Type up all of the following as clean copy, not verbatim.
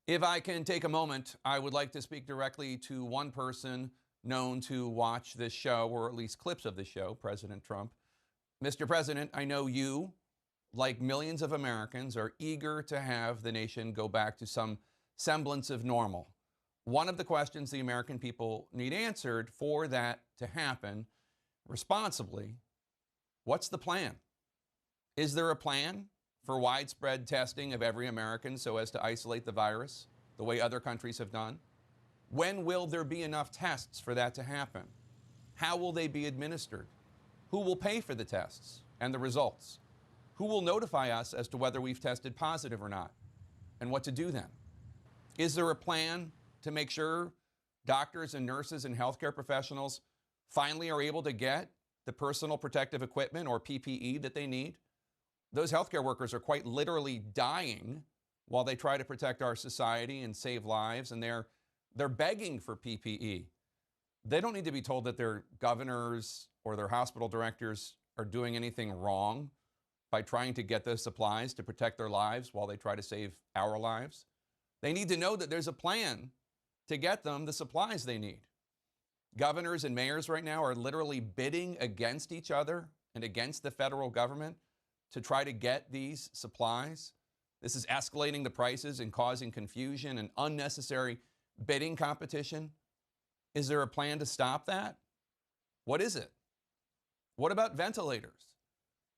If I can take a moment, I would like to speak directly to one person known to watch this show, or at least clips of the show, President Trump. Mr. President, I know you, like millions of Americans, are eager to have the nation go back to some semblance of normal. One of the questions the American people need answered for that to happen responsibly: what's the plan? Is there a plan for widespread testing of every American so as to isolate the virus the way other countries have done? When will there be enough tests for that to happen? How will they be administered? Who will pay for the tests and the results? Who will notify us as to whether we've tested positive or not? And what to do then? Is there a plan to make sure doctors and nurses and healthcare professionals finally are able to get the personal protective equipment, or PPE, that they need? Those healthcare workers are quite literally dying while they try to protect our society and save lives, and they're begging for PPE. They don't need to be told that their governors or their hospital directors are doing anything wrong by trying to get those supplies to protect their lives while they try to save our lives. They need to know that there's a plan to get them the supplies they need. Governors and mayors right now are literally bidding against each other and against the federal government to try to get these supplies. This is escalating the prices and causing confusion and unnecessary bidding competition. Is there a plan to stop that? What is it? What about ventilators?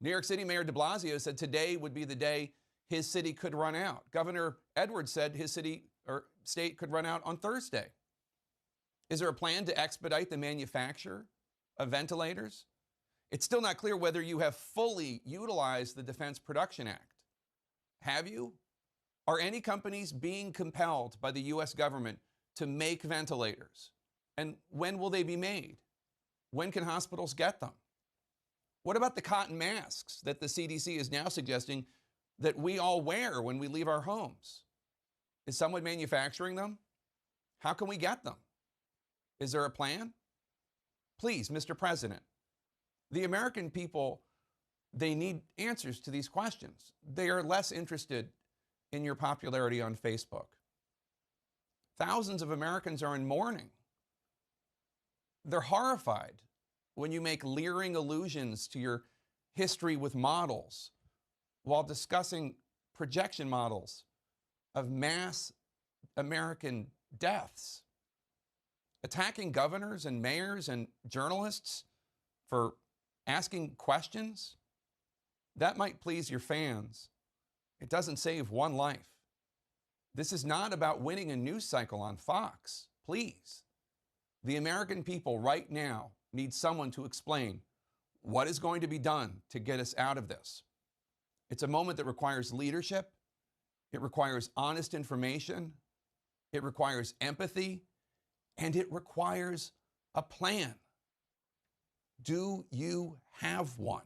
New York City Mayor de Blasio said today would be the day his city could run out. Governor Edwards said his city or state could run out on Thursday. Is there a plan to expedite the manufacture of ventilators? It's still not clear whether you have fully utilized the Defense Production Act. Have you? Are any companies being compelled by the U.S. government to make ventilators? And when will they be made? When can hospitals get them? What about the cotton masks that the CDC is now suggesting that we all wear when we leave our homes? Is someone manufacturing them? How can we get them? Is there a plan? Please, Mr. President, the American people, they need answers to these questions. They are less interested in your popularity on Facebook. Thousands of Americans are in mourning. They're horrified when you make leering allusions to your history with models while discussing projection models of mass American deaths. Attacking governors and mayors and journalists for asking questions, that might please your fans. It doesn't save one life. This is not about winning a news cycle on Fox. Please. The American people right now need someone to explain what is going to be done to get us out of this. It's a moment that requires leadership. It requires honest information. It requires empathy. And it requires a plan. Do you have one?